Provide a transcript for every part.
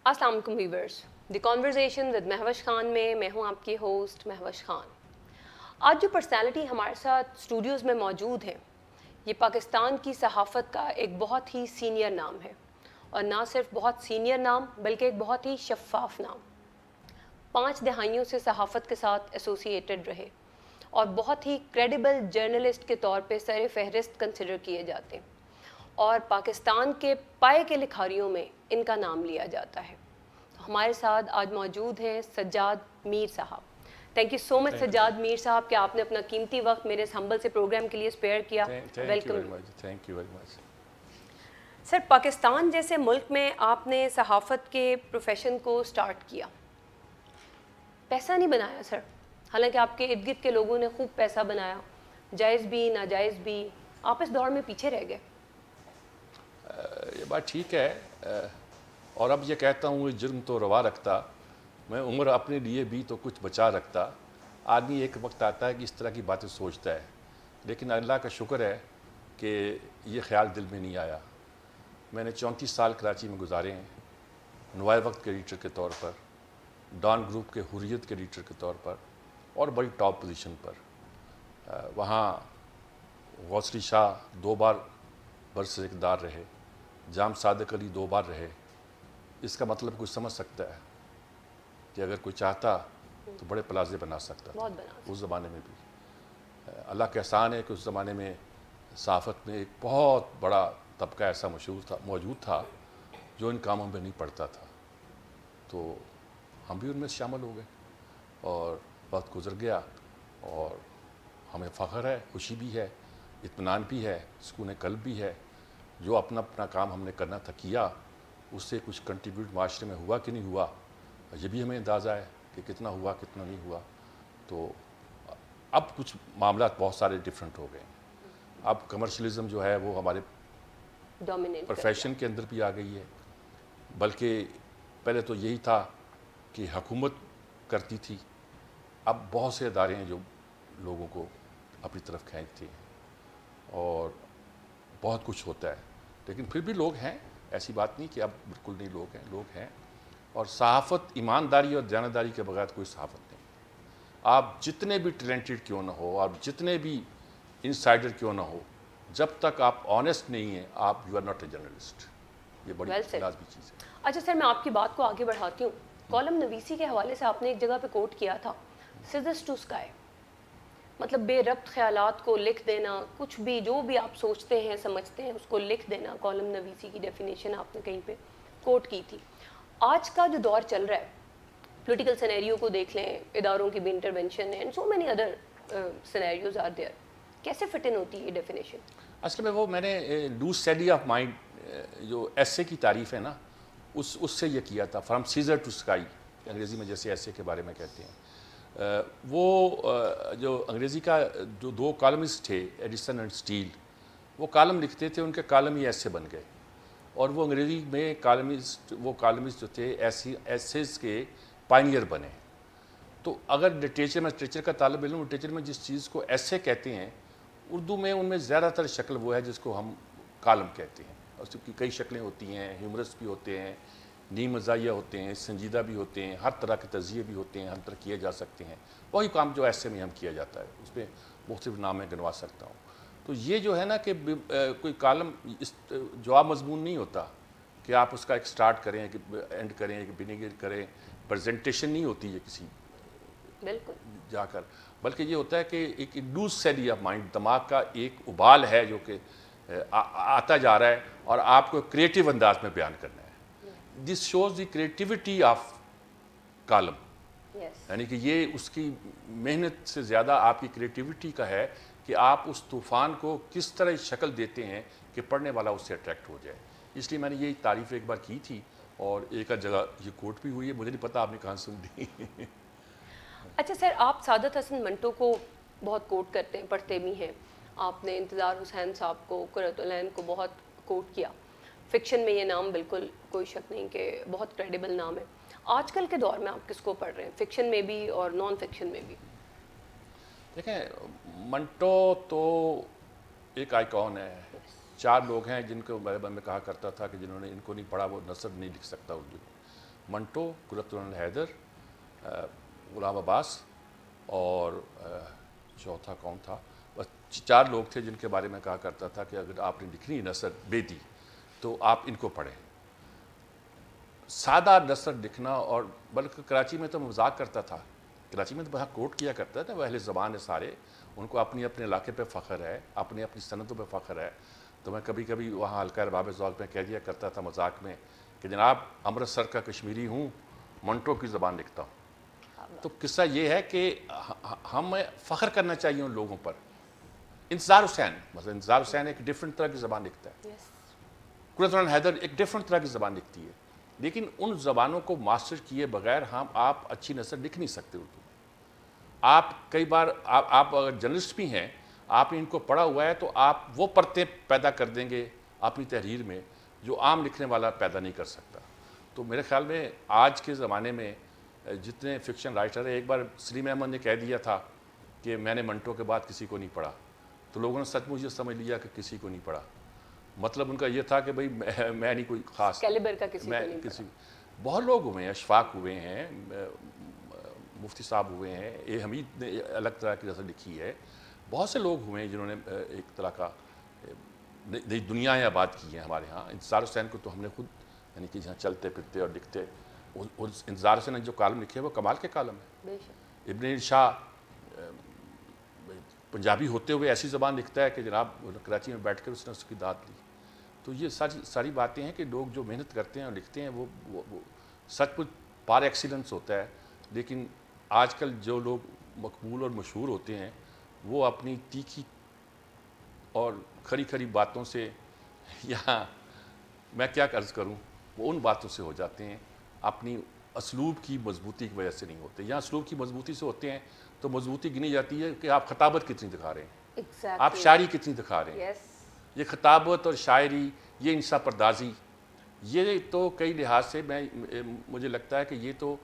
السلام علیکم viewers, the conversation with Mehwish Khan میں ہوں آپ کی ہوسٹ مہوش خان۔ آج جو پرسنالٹی ہمارے ساتھ اسٹوڈیوز میں موجود ہیں، یہ پاکستان کی صحافت کا ایک بہت ہی سینئر نام ہے، اور نہ صرف بہت سینئر نام بلکہ ایک بہت ہی شفاف نام۔ 5 دہائیوں سے صحافت کے ساتھ ایسوسیٹڈ رہے اور بہت ہی کریڈیبل جرنلسٹ کے طور پہ سر فہرست کنسیڈر کیے جاتے ہیں، اور پاکستان کے پائے کے لکھاریوں میں ان کا نام لیا جاتا ہے۔ تو ہمارے ساتھ آج موجود ہیں سجاد میر صاحب۔ تھینک یو سو مچ سجاد میر صاحب کہ آپ نے اپنا قیمتی وقت میرے اس ہمبل سے پروگرام کے لیے اسپیئر کیا۔ Welcome. Thank you very much. Sir, Pakistan جیسے ملک میں آپ نے صحافت کے پروفیشن کو سٹارٹ کیا، پیسہ نہیں بنایا سر، حالانکہ آپ کے ارد گرد کے لوگوں نے خوب پیسہ بنایا، جائز بھی ناجائز بھی، آپ اس دور میں پیچھے رہ گئے۔ یہ بات ٹھیک ہے، اور اب یہ کہتا ہوں کہ جرم تو روا رکھتا، میں عمر اپنے لیے بھی تو کچھ بچا رکھتا۔ آدمی ایک وقت آتا ہے کہ اس طرح کی باتیں سوچتا ہے، لیکن اللہ کا شکر ہے کہ یہ خیال دل میں نہیں آیا۔ میں نے 34 سال کراچی میں گزارے ہیں، نوائے وقت کے ایڈیٹر کے طور پر، ڈان گروپ کے حریت کے ایڈیٹر کے طور پر، اور بڑی ٹاپ پوزیشن پر۔ وہاں غوث علی شاہ 2 بار برسر اقتدار رہے، جام صادق علی 2 بار رہے۔ اس کا مطلب کوئی سمجھ سکتا ہے کہ اگر کوئی چاہتا تو بڑے پلازے بنا سکتا تھا اس زمانے میں بھی۔ اللہ کا احسان ہے کہ اس زمانے میں صحافت میں ایک بہت بڑا طبقہ ایسا موجود تھا جو ان کاموں میں نہیں پڑتا تھا، تو ہم بھی ان میں شامل ہو گئے، اور وقت گزر گیا اور ہمیں فخر ہے، خوشی بھی ہے، اطمینان بھی ہے، سکون قلب بھی ہے۔ جو اپنا کام ہم نے کرنا تھا کیا، اس سے کچھ کنٹریبیوٹ معاشرے میں ہوا کہ نہیں ہوا، یہ بھی ہمیں اندازہ ہے کہ کتنا ہوا کتنا نہیں ہوا۔ تو اب کچھ معاملات بہت سارے ڈیفرنٹ ہو گئے ہیں۔ اب کمرشلزم جو ہے وہ ہمارے پروفیشن کے اندر بھی آ گئی ہے، بلکہ پہلے تو یہی تھا کہ حکومت کرتی تھی، اب بہت سے ادارے ہیں جو لوگوں کو اپنی طرف کھینچتے ہیں، اور بہت کچھ ہوتا ہے، لیکن پھر بھی لوگ ہیں، ایسی بات نہیں کہ اب بالکل نہیں لوگ ہیں، اور صحافت ایمانداری اور دیانتداری کے بغیر کوئی صحافت نہیں۔ آپ جتنے بھی ٹیلنٹڈ کیوں نہ ہو، آپ جتنے بھی انسائڈر کیوں نہ ہو، جب تک آپ آنیسٹ نہیں ہیں، آپ you are not a journalist. یہ بڑی لازمی چیز ہے۔ اچھا سر، میں آپ کی بات کو آگے بڑھاتی ہوں۔ کالم نویسی کے حوالے سے آپ نے ایک جگہ پہ کوٹ کیا تھا، سیزرز ٹو اسکائی، مطلب بے ربط خیالات کو لکھ دینا، کچھ بھی جو بھی آپ سوچتے ہیں سمجھتے ہیں اس کو لکھ دینا۔ کالم نویسی کی ڈیفینیشن آپ نے کہیں پہ کوٹ کی تھی۔ آج کا جو دور چل رہا ہے، پولیٹیکل سینیریو کو دیکھ لیں، اداروں کی بھی انٹرونشن ہے، and so many other scenarios are there, کیسے فٹ ان ہوتی ہے یہ ڈیفینیشن؟ اصل میں وہ میں نے لوز سیلی آف مائنڈ جو ایسے کی تعریف ہے نا، اس سے یہ کیا تھا، فرام سیزر ٹو اسکائی، انگریزی میں جیسے ایسے کے بارے میں کہتے ہیں۔ وہ جو انگریزی کا جو 2 کالمسٹ تھے، ایڈیسن اینڈ اسٹیل، وہ کالم لکھتے تھے، ان کے کالم ہی ایسے بن گئے، اور وہ انگریزی میں کالمسٹ جو تھے ایسیز کے پائنیئر بنے۔ تو اگر لٹریچر کا طالب علم لٹریچر میں جس چیز کو ایسے کہتے ہیں، اردو میں ان میں زیادہ تر شکل وہ ہے جس کو ہم کالم کہتے ہیں، اور اس کی کئی شکلیں ہوتی ہیں، ہیومرس بھی ہوتے ہیں، نیم مزاحیہ ہوتے ہیں، سنجیدہ بھی ہوتے ہیں، ہر طرح کے تجزیے بھی ہوتے ہیں، ہر طرح کیے جا سکتے ہیں۔ وہی کام جو ایسے میں ہم کیا جاتا ہے، اس میں مختلف نام میں گنوا سکتا ہوں۔ تو یہ جو ہے نا کہ کوئی کالم جواب مضمون نہیں ہوتا کہ آپ اس کا ایک سٹارٹ کریں کہ اینڈ کریں کہ بنیگن کریں، پریزنٹیشن نہیں ہوتی ہے کسی بالکل جا کر، بلکہ یہ ہوتا ہے کہ ایک لوز سیلی آف مائنڈ، دماغ کا ایک ابال ہے جو کہ آتا جا رہا ہے، اور آپ کو کریٹیو انداز میں بیان کرنا ہے۔ This shows the creativity of column, یعنی کہ یہ اس کی محنت سے زیادہ آپ کی کریٹیوٹی کا ہے کہ آپ اس طوفان کو کس طرح شکل دیتے ہیں کہ پڑھنے والا اس سے اٹریکٹ ہو جائے۔ اس لیے میں نے یہی تعریف ایک بار کی تھی، اور ایک جگہ یہ کوٹ بھی ہوئی ہے، مجھے نہیں پتا آپ نے کہاں سن لی۔ اچھا سر، آپ سعادت حسن منٹو کو بہت کوٹ کرتے ہیں، پڑھتے بھی ہیں، آپ نے انتظار حسین صاحب کو، قرۃ العین کو بہت کوٹ کیا۔ فکشن میں یہ نام بالکل کوئی شک نہیں کہ بہت کریڈیبل نام ہے۔ آج کل کے دور میں آپ کس کو پڑھ رہے ہیں، فکشن میں بھی اور نان فکشن میں بھی؟ دیکھیں، منٹو تو ایک آئیکن ہے۔ 4 لوگ ہیں جن کو میں کہا کرتا تھا کہ جنہوں نے ان کو نہیں پڑھا وہ نثر نہیں لکھ سکتا اردو میں۔ منٹو، قرۃ حیدر، غلام عباس اور چوتھا کون تھا، بس 4 لوگ تھے جن کے بارے میں کہا کرتا تھا کہ اگر آپ نے لکھنی نثر بیتی تو آپ ان کو پڑھیں. سادہ نثر لکھنا، اور بلکہ کراچی میں تو مذاق کرتا تھا، کراچی میں تو بہت کوٹ کیا کرتا تھا، وہ اہل زبان ہے سارے، ان کو اپنے علاقے پہ فخر ہے، اپنی صنعتوں پہ فخر ہے. تو میں کبھی کبھی وہاں حلقہ ارباب ذوق میں کہہ دیا کرتا تھا مذاق میں کہ جناب امرتسر کا کشمیری ہوں، منٹو کی زبان لکھتا ہوں. تو قصہ یہ ہے کہ ہمیں فخر کرنا چاہیے ان لوگوں پر. انتظار حسین، مثلا انتظار حسین ایک ڈفرنٹ طرح کی زبان لکھتا ہے، یس. قرۃ حیدر ایک ڈفرنٹ طرح کی زبان لکھتی ہے، لیکن ان زبانوں کو ماسٹر کیے بغیر آپ اچھی نثر لکھ نہیں سکتے اردو میں. آپ کئی بار آپ اگر جرنلسٹ بھی ہیں، آپ نے ان کو پڑھا ہوا ہے تو آپ وہ پرتیں پیدا کر دیں گے اپنی تحریر میں جو عام لکھنے والا پیدا نہیں کر سکتا. تو میرے خیال میں آج کے زمانے میں جتنے فکشن رائٹر ہیں، ایک بار سلیم احمد نے کہہ دیا تھا کہ میں نے منٹو کے بعد کسی کو نہیں پڑھا، تو لوگوں نے سچ مچ یہ سمجھ لیا کہ کسی کو نہیں پڑھا. مطلب ان کا یہ تھا کہ بھئی میں نہیں کوئی خاص کیلیبر کا کسی کو میں نہیں کسی بہت لوگ ہوئے ہیں، اشفاق ہوئے ہیں، مفتی صاحب ہوئے ہیں، اے حمید نے الگ طرح کی نثر لکھی ہے، بہت سے لوگ ہوئے ہیں جنہوں نے ایک طرح کا نئی دنیایں آباد کی ہیں ہمارے ہاں. انتظار حسین کو تو ہم نے خود یعنی کہ جہاں چلتے پھرتے اور لکھتے، انتظار حسین نے جو کالم لکھے وہ کمال کے کالم ہیں. بے شک. ابن شاہ پنجابی ہوتے ہوئے ایسی زبان لکھتا ہے کہ جناب کراچی میں بیٹھ کر اس نے اس کی داد لی. تو یہ ساری باتیں ہیں کہ لوگ جو محنت کرتے ہیں اور لکھتے ہیں وہ سچ مچ پار ایکسیلنس ہوتا ہے. لیکن آج کل جو لوگ مقبول اور مشہور ہوتے ہیں وہ اپنی تیکھی اور کھری کھری باتوں سے، یا میں کیا عرض کروں، وہ ان باتوں سے ہو جاتے ہیں، اپنی اسلوب کی مضبوطی کی وجہ سے نہیں ہوتے. یہاں اسلوب کی مضبوطی سے ہوتے ہیں تو مضبوطی گنی جاتی ہے کہ آپ خطابت کتنی دکھا رہے ہیں، آپ شاعری کتنی دکھا رہے ہیں. یس. یہ خطابت اور شاعری، یہ انسا پردازی، یہ تو کئی لحاظ سے مجھے لگتا ہے کہ یہ تو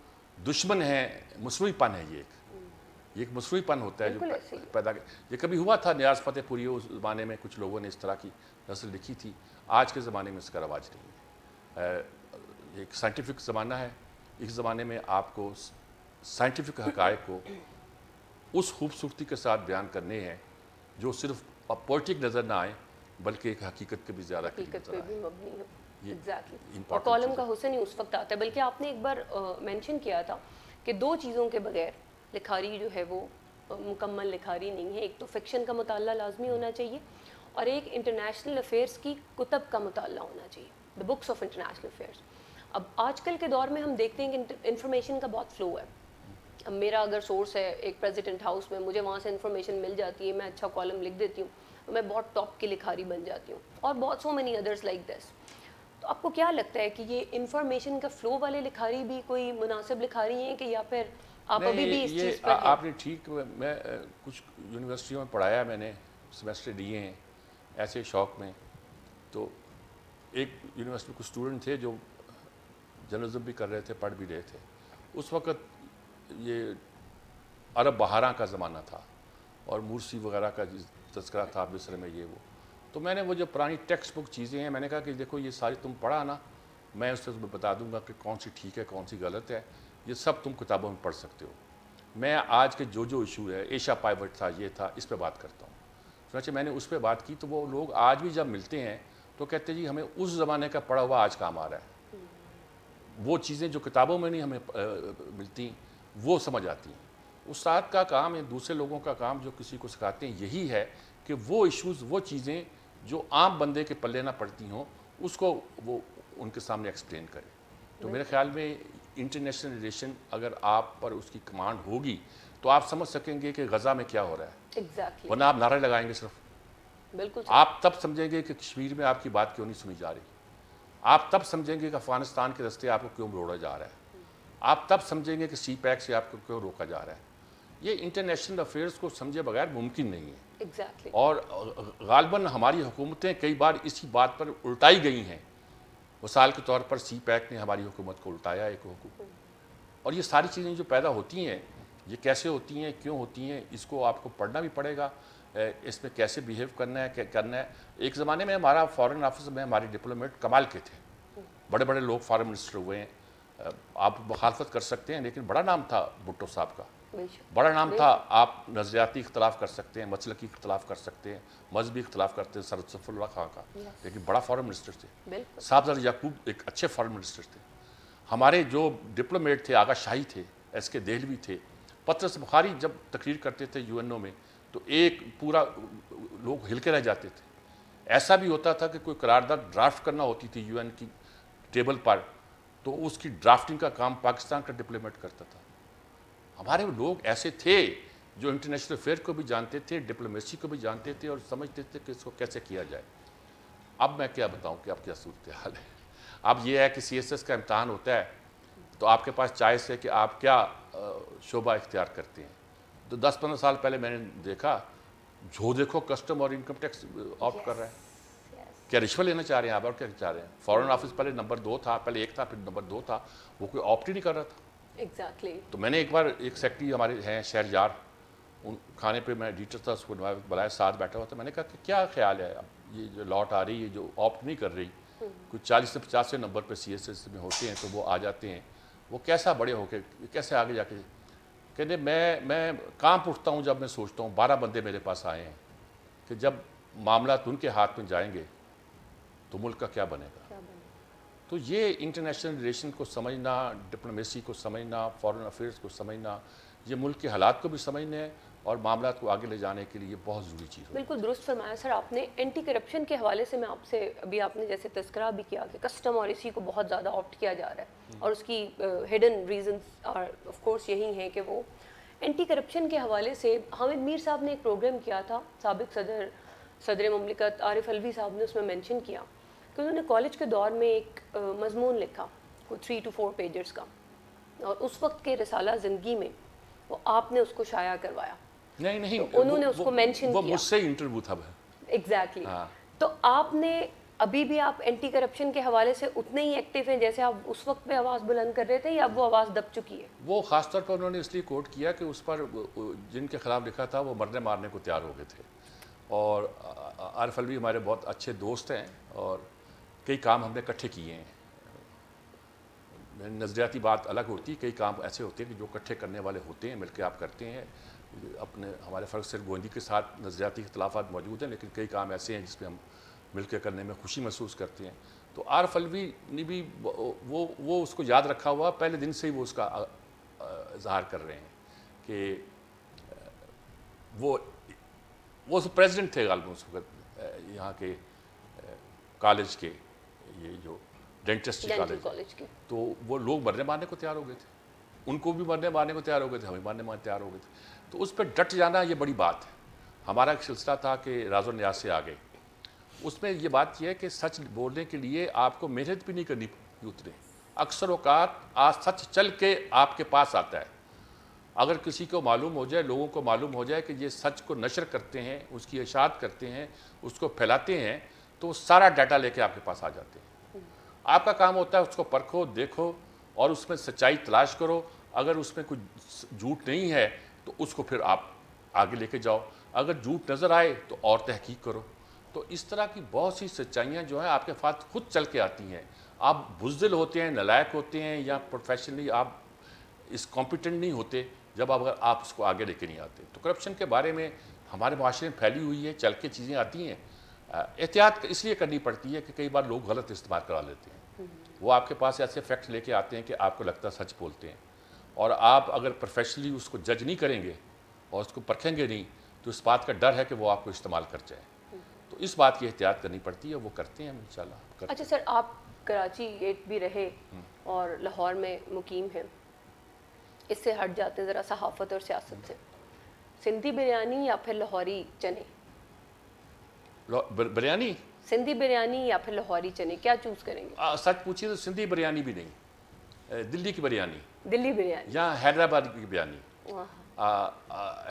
دشمن ہے، مصنوعی پن ہے. یہ ایک مصنوعی پن ہوتا ہے جو بالکل ایسے ہی. پیدا یہ کبھی ہوا تھا نیاز فتح پوری، اس زمانے میں کچھ لوگوں نے اس طرح کی نثر لکھی تھی. آج کے زمانے میں اس کا رواج نہیں ہے. ایک سائنٹیفک زمانہ ہے، اس زمانے میں آپ کو سائنٹیفک حقائق کو اس خوبصورتی کے ساتھ بیان کرنے ہیں جو صرف پوئٹک نظر نہ آئے بلکہ ایک حقیقت کے بھی زیادہ قریب حقیقت نظر پہ آئے. بھی مبنی ہو. یہ ایگزیکٹلی. اور important کالم چیز کا حسن ہی اس وقت آتا ہے. بلکہ آپ نے ایک بار مینشن کیا تھا کہ 2 چیزوں کے بغیر لکھاری جو ہے وہ مکمل لکھاری نہیں ہے. ایک تو فکشن کا مطالعہ لازمی ہونا چاہیے، اور ایک انٹرنیشنل افیئرس کی کتب کا مطالعہ ہونا چاہیے، the books of international affairs. اب آج کل کے دور میں ہم دیکھتے ہیں کہ انفارمیشن کا بہت فلو ہے. اب میرا اگر سورس ہے ایک پریزیڈنٹ ہاؤس میں، مجھے وہاں سے انفارمیشن مل جاتی ہے، میں اچھا کالم لکھ دیتی ہوں، تو میں بہت ٹاپ کی لکھاری بن جاتی ہوں، اور بہت so many others like this. تو آپ کو کیا لگتا ہے کہ یہ انفارمیشن کا فلو والے لکھاری بھی کوئی مناسب لکھاری ہیں، کہ یا پھر آپ ابھی بھی اس یہ چیز پر ہیں؟ آپ نے ٹھیک، میں کچھ یونیورسٹیوں میں پڑھایا، میں نے سیمسٹر لیے ہیں ایسے شوق میں. تو ایک یونیورسٹی کچھ اسٹوڈنٹ تھے جو جرنلزم بھی کر رہے تھے، پڑھ بھی رہے تھے. اس وقت یہ عرب بہاراں کا زمانہ تھا اور مورسی وغیرہ کا تذکرہ تھا مصر میں، یہ وہ. تو میں نے وہ جو پرانی ٹیکسٹ بک چیزیں ہیں، میں نے کہا کہ دیکھو یہ ساری تم پڑھا نا، میں اس سے تمہیں بتا دوں گا کہ کون سی ٹھیک ہے کون سی غلط ہے، یہ سب تم کتابوں میں پڑھ سکتے ہو. میں آج کے جو ایشو ہے، ایشیا پائیوٹ تھا، یہ تھا، اس پہ بات کرتا ہوں. چنانچہ میں نے اس پہ بات کی تو وہ لوگ آج بھی جب ملتے ہیں تو کہتے ہیں جی ہمیں اس زمانے کا پڑھا ہوا آج کام آ رہا ہے. وہ چیزیں جو کتابوں میں نہیں ہمیں ملتی وہ سمجھ آتی ہیں. استاد کا کام ہے، دوسرے لوگوں کا کام جو کسی کو سکھاتے ہیں یہی ہے کہ وہ ایشوز، وہ چیزیں جو عام بندے کے پلے نہ پڑتی ہوں، اس کو وہ ان کے سامنے ایکسپلین کرے. تو میرے خیال میں انٹرنیشنل ریلیشن اگر آپ پر اس کی کمانڈ ہوگی تو آپ سمجھ سکیں گے کہ غزہ میں کیا ہو رہا ہے. ایگزیکٹلی. ورنہ آپ نعرے لگائیں گے صرف. بالکل. آپ تب سمجھیں گے کہ کشمیر میں آپ کی بات کیوں نہیں سنی جا رہی. آپ تب سمجھیں گے کہ افغانستان کے رستے آپ کو کیوں روڑا جا رہا ہے. آپ تب سمجھیں گے کہ سی پیک سے آپ کو کیوں روکا جا رہا ہے. یہ انٹرنیشنل افیئرس کو سمجھے بغیر ممکن نہیں ہے. ایگزیکٹلی. اور غالباً ہماری حکومتیں کئی بار اسی بات پر الٹائی گئی ہیں. مثال کے طور پر سی پیک نے ہماری حکومت کو الٹایا ایک حکومت. اور یہ ساری چیزیں جو پیدا ہوتی ہیں یہ کیسے ہوتی ہیں، کیوں ہوتی ہیں، اس کو آپ کو پڑھنا بھی پڑے گا. اس میں کیسے بیہیو کرنا ہے، کیا کرنا ہے. ایک زمانے میں ہمارا فارن آفس میں ہمارے ڈپلومیٹ کمال کے تھے، بڑے بڑے لوگ فارن منسٹر ہوئے ہیں. آپ مخالفت کر سکتے ہیں لیکن بڑا نام تھا بھٹو صاحب کا، بالکل بڑا نام تھا. آپ نظریاتی اختلاف کر سکتے ہیں، مسلکی اختلاف کر سکتے ہیں، مذہبی اختلاف کرتے ہیں سر صفی اللہ خان کا، لیکن بڑا فارن منسٹر تھے. بالکل صاحبزادہ یعقوب ایک اچھے فارن منسٹر تھے. ہمارے جو ڈپلومیٹ تھے، آغا شاہی تھے، ایس کے دہلوی تھے. پطرس بخاری جب تقریر کرتے تھے یو این او میں تو ایک پورا لوگ ہل کے رہ جاتے تھے. ایسا بھی ہوتا تھا کہ کوئی قرارداد ڈرافٹ کرنا ہوتی تھی یو این کی ٹیبل پر تو اس کی ڈرافٹنگ کا کام پاکستان کا ڈپلومیٹ کرتا تھا. ہمارے لوگ ایسے تھے جو انٹرنیشنل افیئر کو بھی جانتے تھے، ڈپلومیسی کو بھی جانتے تھے اور سمجھتے تھے کہ اس کو کیسے کیا جائے. اب میں کیا بتاؤں کہ اب کیا صورتحال ہے. اب یہ ہے کہ سی ایس ایس کا امتحان ہوتا ہے تو آپ کے پاس چوائس ہے کہ آپ کیا شعبہ اختیار کرتے ہیں. تو 10-15 سال پہلے میں نے دیکھا جو دیکھو کسٹم اور انکم ٹیکس آپٹ کر رہا ہے. کیا رشوت لینا چاہ رہے ہیں آپ اور کیا چاہ رہے ہیں؟ فارن آفس پہلے نمبر 2 تھا، پہلے 1 تھا پھر نمبر 2 تھا، وہ کوئی آپٹ ہی نہیں کر رہا تھا. ایگزیکٹلی. تو میں نے ایک بار ایک سیکٹری ہمارے ہیں شہریار، ان کھانے پہ میں ایڈیٹر تھا، اس کو بلایا، ساتھ بیٹھا ہوا تھا. میں نے کہا کہ کیا خیال ہے اب یہ جو لاٹ آ رہی ہے جو آپٹ نہیں کر رہی، کچھ 40 سے 50 نمبر پہ سی ایس ایس میں ہوتے ہیں تو وہ آ جاتے ہیں، وہ کیسا بڑے ہو کے کیسے آگے جا کے کہنے میں کام اٹھتا ہوں جب میں سوچتا ہوں 12 بندے میرے پاس آئے ہیں کہ جب معاملات ان کے ہاتھ میں جائیں گے تو ملک کا کیا بنے گا. تو یہ انٹرنیشنل ریلیشن کو سمجھنا، ڈپلومیسی کو سمجھنا، فارن افیئرس کو سمجھنا، یہ ملک کے حالات کو بھی سمجھنا ہے اور معاملات کو آگے لے جانے کے لیے بہت ضروری چیز ہے. بالکل درست فرمایا سر آپ نے. اینٹی کرپشن کے حوالے سے میں آپ سے ابھی آپ نے جیسے تذکرہ بھی کیا کہ کسٹم اور اسی کو بہت زیادہ آپٹ کیا جا رہا ہے اور اس کی ہڈن ریزنس اور آف کورس یہی ہیں کہ وہ اینٹی کرپشن کے حوالے سے حامد میر صاحب نے ایک پروگرام کیا تھا، سابق صدر مملکت عارف الوی صاحب نے اس میں مینشن کیا کہ انہوں نے کالج کے دور میں ایک مضمون لکھا کوئی 3 to 4 پیجز کا، اور اس وقت کے رسالہ زندگی میں وہ آپ نے اس کو شائع کروایا. نہیں انہوں نے اس کو مینشن وہ کیا. مجھ سے انٹرویو تھا. ایگزیکٹلی. تو آپ نے ابھی بھی آپ اینٹی کرپشن کے حوالے سے اتنے ہی ایکٹیو ہیں جیسے آپ اس وقت پہ آواز بلند کر رہے تھے یا اب وہ آواز دب چکی ہے؟ وہ خاص طور پر انہوں نے اس لیے کوٹ کیا کہ اس پر جن کے خلاف لکھا تھا وہ مرنے مارنے کو تیار ہو گئے تھے. اور عارف الوی ہمارے بہت اچھے دوست ہیں اور کئی کام ہم نے اکٹھے کیے ہیں. نظریاتی بات الگ ہوتی ہے، کئی کام ایسے ہوتے ہیں کہ جو اکٹھے کرنے والے ہوتے ہیں، مل کے آپ کرتے ہیں. اپنے ہمارے فرق صرف گوندی کے ساتھ نظریاتی اختلافات موجود ہیں لیکن کئی کام ایسے ہیں جس میں ہم مل کے کرنے میں خوشی محسوس کرتے ہیں. تو عارف الوی نے بھی وہ اس کو یاد رکھا ہوا، پہلے دن سے ہی وہ اس کا اظہار کر رہے ہیں کہ وہ پریزیڈنٹ تھے غالباً اس وقت یہاں کے کالج کے، یہ جو ڈینٹسٹری کالج کے، تو وہ لوگ مرنے مارنے کو تیار ہو گئے تھے. ان کو بھی مرنے مارنے کو تیار ہو گئے تھے، ہمیں مارنے مارنے تیار ہو گئے تھے. تو اس پہ ڈٹ جانا یہ بڑی بات ہے. ہمارا ایک سلسلہ تھا کہ راز و نیاز سے آگے، اس میں یہ بات یہ ہے کہ سچ بولنے کے لیے آپ کو محنت بھی نہیں کرنی اتنے. اکثر اوقات سچ چل کے آپ کے پاس آتا ہے. اگر کسی کو معلوم ہو جائے، لوگوں کو معلوم ہو جائے کہ یہ سچ کو نشر کرتے ہیں، اس کی اشاعت کرتے ہیں، اس کو پھیلاتے ہیں، تو وہ سارا ڈیٹا لے کے آپ کے پاس آ جاتے ہیں. آپ کا کام ہوتا ہے اس کو پرکھو، دیکھو اور اس میں سچائی تلاش کرو. اگر اس میں کچھ جھوٹ نہیں ہے تو اس کو پھر آپ آگے لے کے جاؤ. اگر جھوٹ نظر آئے تو اور تحقیق کرو. تو اس طرح کی بہت سی سچائیاں جو ہیں آپ کے پاس خود چل کے آتی ہیں. آپ بزدل ہوتے ہیں، نالائق ہوتے ہیں یا پروفیشنلی آپ اس کمپیٹنٹ نہیں ہوتے جب اگر آپ اس کو آگے لے کے نہیں آتے. تو کرپشن کے بارے میں ہمارے معاشرے میں پھیلی ہوئی ہے، چل کے چیزیں آتی ہیں. احتیاط اس لیے کرنی پڑتی ہے کہ کئی بار لوگ غلط استعمال کرا لیتے ہیں. وہ آپ کے پاس ایسے فیکٹس لے کے آتے ہیں کہ آپ کو لگتا ہے سچ بولتے ہیں، اور آپ اگر پروفیشنلی اس کو جج نہیں کریں گے اور اس کو پرکھیں گے نہیں تو اس بات کا ڈر ہے کہ وہ آپ کو استعمال کر جائیں. تو اس بات کی احتیاط کرنی پڑتی ہے، وہ کرتے ہیں ہم انشاءاللہ. اچھا سر، آپ کراچی گیٹ بھی رہے اور لاہور میں مقیم ہیں، اس سے ہٹ جاتے ہیں ذرا صحافت اور سیاست سے. سندھی بریانی یا پھر لاہوری چنے؟ بریانی، سندھی بریانی یا پھر لاہوری چنے، کیا چوز کریں گے؟ سچ پوچھیے تو سندھی بریانی بھی نہیں، دلی کی بریانی دلی بریانی یا حیدرآباد کی بریانی،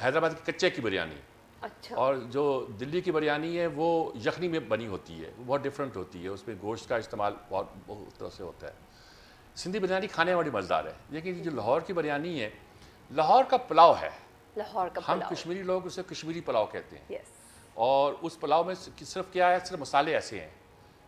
حیدرآباد کی کچے کی بریانی. اچھا. اور جو دلی کی بریانی ہے وہ یخنی میں بنی ہوتی ہے، وہ بہت ڈفرینٹ ہوتی ہے، اس میں گوشت کا استعمال بہت طرح سے ہوتا ہے. سندھی بریانی کھانے والی مزیدار ہے. لیکن جو لاہور کی بریانی ہے، لاہور کا پلاؤ ہے، لاہور کا ہم پلاؤ. کشمیری لوگ اسے کشمیری پلاؤ کہتے ہیں. یس. اور اس پلاؤ میں صرف کیا ہے، صرف مسالے ایسے ہیں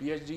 PhD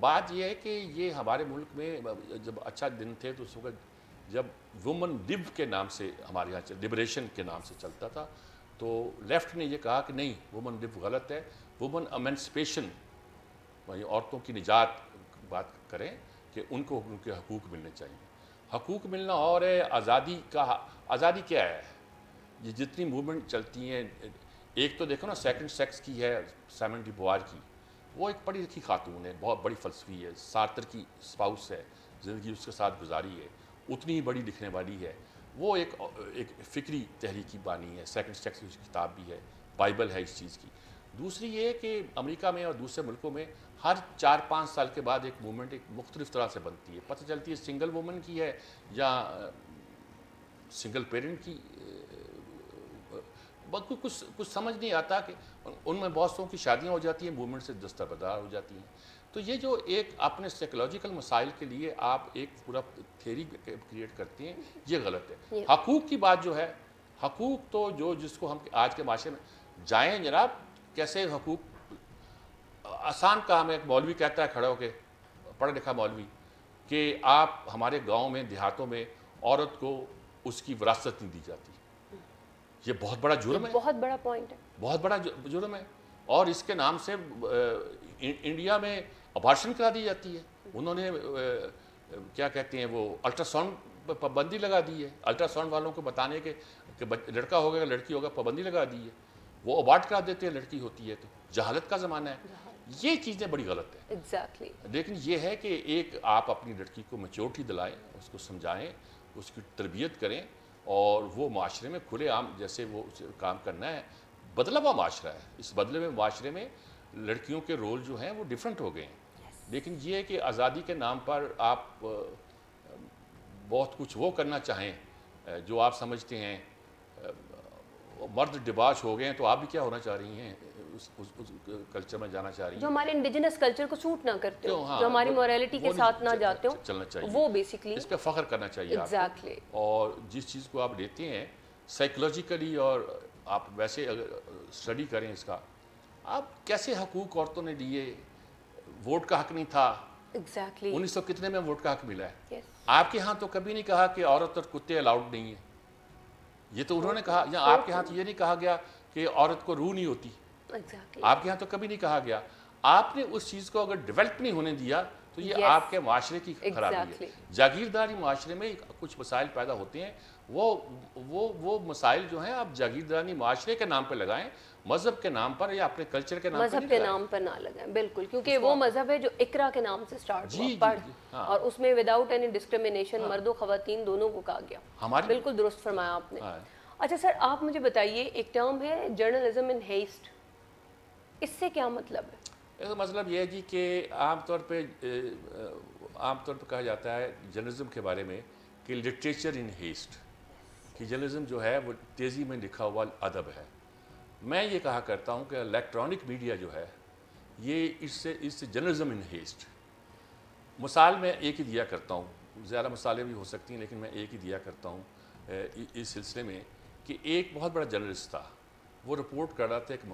بات یہ ہے کہ یہ ہمارے ملک میں جب اچھا دن تھے تو اس وقت جب وومن لیو کے نام سے ہمارے یہاں لبریشن کے نام سے چلتا تھا تو لیفٹ نے یہ کہا کہ نہیں وومن لیو غلط ہے, وومن امینسپیشن عورتوں کی نجات بات کریں کہ ان کو ان کے حقوق ملنے چاہیے. حقوق ملنا اور ہے, آزادی کیا ہے؟ یہ جتنی موومنٹ چلتی ہیں, ایک تو دیکھو نا سیکنڈ سیکس کی ہے سائمن ڈی بوار کی, وہ ایک پڑھی لکھی خاتون ہے, بہت بڑی فلسفی ہے, سارتر کی اسپاؤس ہے, زندگی اس کے ساتھ گزاری ہے, اتنی ہی بڑی لکھنے والی ہے, وہ ایک فکری تحریکی بانی ہے, سیکنڈ سیکس کی کتاب بھی ہے, بائبل ہے اس چیز کی. دوسری یہ کہ امریکہ میں اور دوسرے ملکوں میں ہر 4-5 سال کے بعد ایک موومنٹ ایک مختلف طرح سے بنتی ہے, پتہ چلتی ہے سنگل وومن کی ہے یا سنگل پیرنٹ کی. کچھ سمجھ نہیں آتا کہ ان میں بہت سو کی شادیاں ہو جاتی ہیں, موومنٹ سے دستبردار ہو جاتی ہیں. تو یہ جو ایک اپنے سائیکولوجیکل مسائل کے لیے آپ ایک پورا تھیوری کریٹ کرتے ہیں, یہ غلط ہے. حقوق کی بات جو ہے, حقوق تو جس کو ہم آج کے معاشرے میں جائیں جناب, کیسے حقوق آسان کام ہے. ایک مولوی کہتا ہے کھڑا ہو کے, پڑھا لکھا مولوی, کہ آپ ہمارے گاؤں میں دیہاتوں میں عورت کو اس کی وراثت نہیں دی جاتی. یہ بہت بڑا جرم ہے, بہت بڑا پوائنٹ ہے, بہت بڑا جرم ہے. اور اس کے نام سے انڈیا میں ابارشن کرا دی جاتی ہے. انہوں نے کیا کہتے ہیں وہ الٹرا ساؤنڈ پہ پابندی لگا دی ہے, الٹرا ساؤنڈ والوں کو بتانے کہ لڑکا ہوگا لڑکی ہوگا پابندی لگا دی ہے. وہ ابارٹ کرا دیتے ہیں لڑکی ہوتی ہے تو. جہالت کا زمانہ ہے. یہ چیزیں بڑی غلط ہیں. ایگزیکٹلی. لیکن یہ ہے کہ ایک آپ اپنی لڑکی کو میچورٹی دلائیں, اس کو سمجھائیں, اس کی تربیت کریں, اور وہ معاشرے میں کھلے عام جیسے وہ کام کرنا ہے. بدلا ہوا معاشرہ ہے, اس بدلے ہوئے معاشرے میں لڑکیوں کے رول جو ہیں وہ ڈیفرنٹ ہو گئے ہیں. لیکن یہ ہے کہ آزادی کے نام پر آپ بہت کچھ وہ کرنا چاہیں جو آپ سمجھتے ہیں مرد ڈباش ہو گئے ہیں, تو آپ بھی کیا ہونا چاہ رہی ہیں, اس کلچر میں جانا چاہ رہی ہیں جو ہمارے انڈیجنس کلچر کو سوٹ نہ کرتے ہو, ہاں, جو ہماری موریلٹی کے ساتھ نہ جاتے ہو, چلنا چاہیے, وہ بیسکلی اس پہ فخر کرنا چاہیے آپ ایگزیکٹلی. اور جس چیز کو آپ لیتے ہیں سائیکولوجیکلی, اور آپ ویسے اگر اسٹڈی کریں اس کا, آپ کیسے حقوق عورتوں نے لیے. ووٹ کا حق نہیں تھا, ایگزیکٹلی. 1900 کتنے میں ووٹ کا حق ملا ہے. یس. آپ کے ہاں تو کبھی نہیں کہا کہ عورت اور کتے الاؤڈ نہیں ہیں, یہ تو انہوں نے کہا. یا آپ کے ہاں تو یہ نہیں کہا گیا کہ عورت کو روح نہیں ہوتی, آپ کے ہاں تو کبھی نہیں کہا گیا. آپ نے اس چیز کو اگر ڈیولپ نہیں ہونے دیا تو یہ آپ کے معاشرے کی خرابی ہے. جاگیرداری معاشرے میں کچھ مسائل پیدا ہوتے ہیں, وہ مسائل جو ہیں آپ جاگیرداری معاشرے کے نام پہ لگائیں, مذہب کے نام پر یا اپنے کلچر کے نام پر مذہب کے نام پر نہ لگائیں. بالکل, کیونکہ وہ مذہب ہے جو اقرا کے نام سے سٹارٹ ہوا, پڑھ, اور اس میں وداؤٹ اینی ڈسکریمنیشن مرد و خواتین دونوں کو کہا گیا. بالکل درست فرمایا آپ نے. اچھا سر, آپ مجھے بتائیے, ایک ٹرم ہے جرنلزم ان ہیسٹ, اس سے کیا مطلب ہے؟ اس کا مطلب یہ ہے جی کہ عام طور پہ کہا جاتا ہے جرنلزم کے بارے میں کہ لٹریچر ان ہیسٹ, کہ جرنلزم جو ہے وہ تیزی میں لکھا ہوا ادب ہے. میں یہ کہا کرتا ہوں کہ الیکٹرانک میڈیا جو ہے یہ اس سے جرنلزم ان ہیسٹ. مثال میں ایک ہی دیا کرتا ہوں, زیادہ مثالیں بھی ہو سکتی ہیں لیکن میں ایک ہی دیا کرتا ہوں اس سلسلے میں, کہ ایک بہت بڑا جرنلسٹ تھا, وہ رپورٹ کر رہا تھا ایک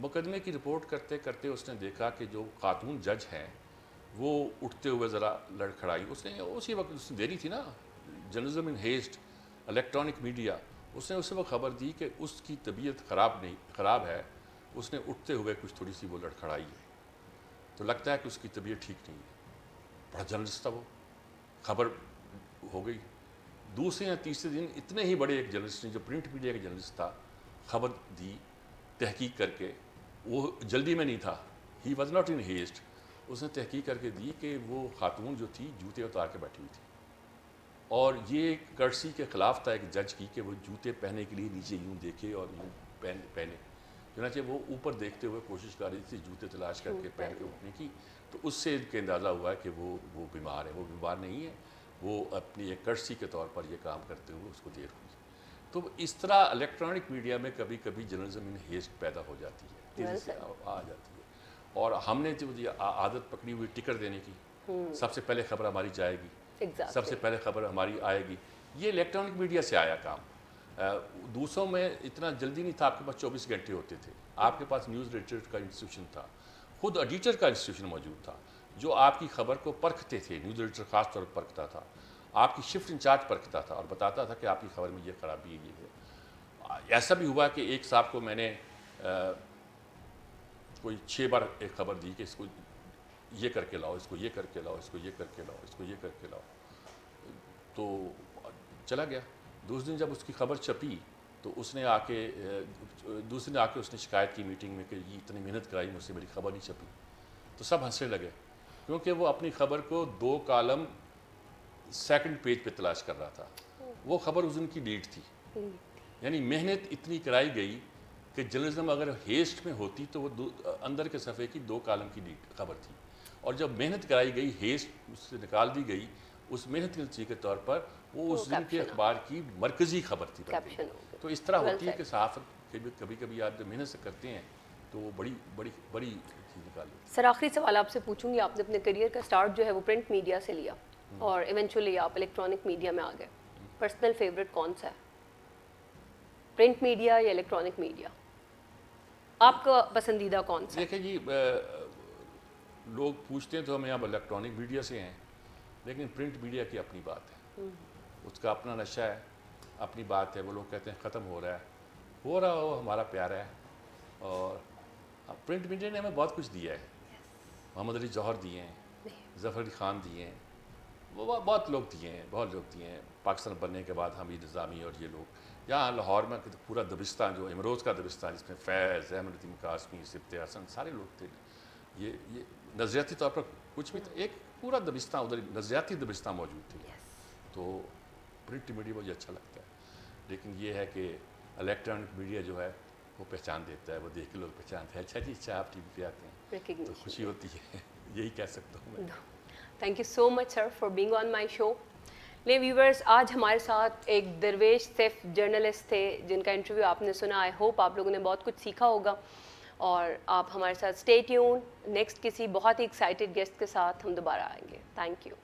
مقدمے کی رپورٹ کرتے کرتے اس نے دیکھا کہ جو خاتون جج ہیں وہ اٹھتے ہوئے ذرا لڑکھڑائی. اس نے اسی وقت اس نے دینی تھی نا, journalism in heist, electronic media, اس نے اسی وقت خبر دی کہ اس کی طبیعت خراب ہے. اس نے اٹھتے ہوئے کچھ تھوڑی سی وہ لڑکھڑائی ہے, تو لگتا ہے کہ اس کی طبیعت ٹھیک نہیں ہے. بڑا جرنلسٹ تھا وہ, خبر ہو گئی. دوسرے یا تیسرے دن اتنے ہی بڑے ایک جرنلسٹ نے, جو پرنٹ میڈیا کا جرنلسٹ تھا, خبر دی تحقیق کر کے. وہ جلدی میں نہیں تھا, he was not in haste. اس نے تحقیق کر کے دی کہ وہ خاتون جو تھی جوتے اتار کے بیٹھی ہوئی تھی, اور یہ کرسی کے خلاف تھا ایک جج کی کہ وہ جوتے پہننے کے لیے نیچے یوں دیکھے اور یوں پہنے. چنانچہ وہ اوپر دیکھتے ہوئے کوشش کر رہی تھی جوتے تلاش کر کے پہن کے اٹھنے کی. تو اس سے ان کے اندازہ ہوا کہ وہ بیمار ہے. وہ بیمار نہیں ہے, وہ اپنی ایک کرسی کے طور پر یہ کام کرتے ہوئے اس کو دیر ہوئی. تو اس طرح الیکٹرانک میڈیا میں کبھی کبھی جرنلزم ان ہیسٹ پیدا ہو جاتی ہے, تیزی سے آ جاتی ہے. اور ہم نے جو عادت پکڑی ہوئی ٹکر دینے کی, سب سے پہلے خبر ہماری جائے گی, سب سے پہلے خبر ہماری آئے گی, یہ الیکٹرانک میڈیا سے آیا کام. دوسروں میں اتنا جلدی نہیں تھا, آپ کے پاس 24 گھنٹے ہوتے تھے, آپ کے پاس نیوز لٹریچر کا انسٹیٹیوشن تھا, خود ایڈیٹر کا انسٹیٹیوشن موجود تھا جو آپ کی خبر کو پرکھتے تھے. نیوز ایڈیٹر خاص طور پر پرکھتا تھا, آپ کی شفٹ انچارج پرکھتا تھا اور بتاتا تھا کہ آپ کی خبر میں یہ خرابی ہے, یہ ہے. ایسا بھی ہوا کہ ایک صاحب کو میں نے کوئی 6 بار ایک خبر دی کہ اس کو یہ کر کے لاؤ, اس کو یہ کر کے لاؤ, اس کو یہ کر کے لاؤ, اس کو یہ کر کے لاؤ, تو چلا گیا. دوسرے دن جب اس کی خبر چھپی تو اس نے آ کے دوسرے دن آ کے اس نے شکایت کی میٹنگ میں کہ یہ اتنی محنت کرائی, مجھ سے میری خبر نہیں چھپی. تو سب ہنسنے لگے کیونکہ وہ اپنی خبر کو 2 کالم سیکنڈ پیج پہ تلاش کر رہا تھا. وہ خبر اس دن کی ڈیٹ تھی. یعنی محنت اتنی کرائی گئی کہ جرنلزم اگر ہیسٹ میں ہوتی تو وہ اندر کے صفحے کی 2 کالم کی خبر تھی, اور جب محنت کرائی گئی ہیسٹ اس سے نکال دی گئی, اس محنت کے نتیجے کے طور پر وہ اس دن کے اخبار کی مرکزی خبر تھی. تو اس طرح ہوتی ہے کہ صحافت کبھی کبھی آپ جب محنت سے کرتے ہیں تو وہ بڑی بڑی بڑی چیز نکالتے ہیں. سر آخری سوال آپ سے پوچھوں گی, آپ نے اپنے کریئر کا سٹارٹ جو ہے وہ پرنٹ میڈیا سے لیا اور ایونچولی آپ الیکٹرانک میڈیا میں آ گئے. پرسنل فیوریٹ کون سا ہے, پرنٹ میڈیا یا الیکٹرانک میڈیا؟ آپ کا پسندیدہ کون سا ہے؟ دیکھیں جی, لوگ پوچھتے ہیں تو ہم یہاں الیکٹرانک میڈیا سے ہیں, لیکن پرنٹ میڈیا کی اپنی بات ہے, اس کا اپنا نشہ ہے, اپنی بات ہے. وہ لوگ کہتے ہیں ختم ہو رہا ہو ہمارا پیارا ہے. اور پرنٹ میڈیا نے ہمیں بہت کچھ دیا ہے. محمد علی جوہر دیے ہیں, ظفر علی خان دیے ہیں, وہ بہت لوگ دیے ہیں. پاکستان بننے کے بعد حمید نظامی اور یہ لوگ, یہاں لاہور میں پورا دبستان جو امروز کا دبستان جس میں فیض, احمد الدین قاسمی, سبط حسن سارے لوگ تھے. یہ نظریاتی طور پر کچھ بھی ایک پورا دبستان ادھر نظریاتی دبستان موجود تھے. تو پرنٹ میڈیا مجھے اچھا لگتا ہے, لیکن یہ ہے کہ الیکٹرانک میڈیا جو ہے وہ پہچان دیتا ہے, وہ دیکھ کے لوگ پہچانتے ہیں, اچھا جی اچھا آپ ٹی وی پہ آتے ہیں, تو خوشی ہوتی ہے. یہی کہہ سکتا ہوں میں. Thank you so much sir for being on my show. لے ویورز, آج ہمارے ساتھ ایک درویش سیف جرنلسٹ تھے جن کا انٹرویو آپ نے سنا. آئی ہوپ آپ لوگوں نے بہت کچھ سیکھا ہوگا, اور آپ ہمارے ساتھ اسٹے ٹیون. نیکسٹ کسی بہت ہی ایکسائٹیڈ گیسٹ کے ساتھ ہم دوبارہ آئیں گے. Thank you.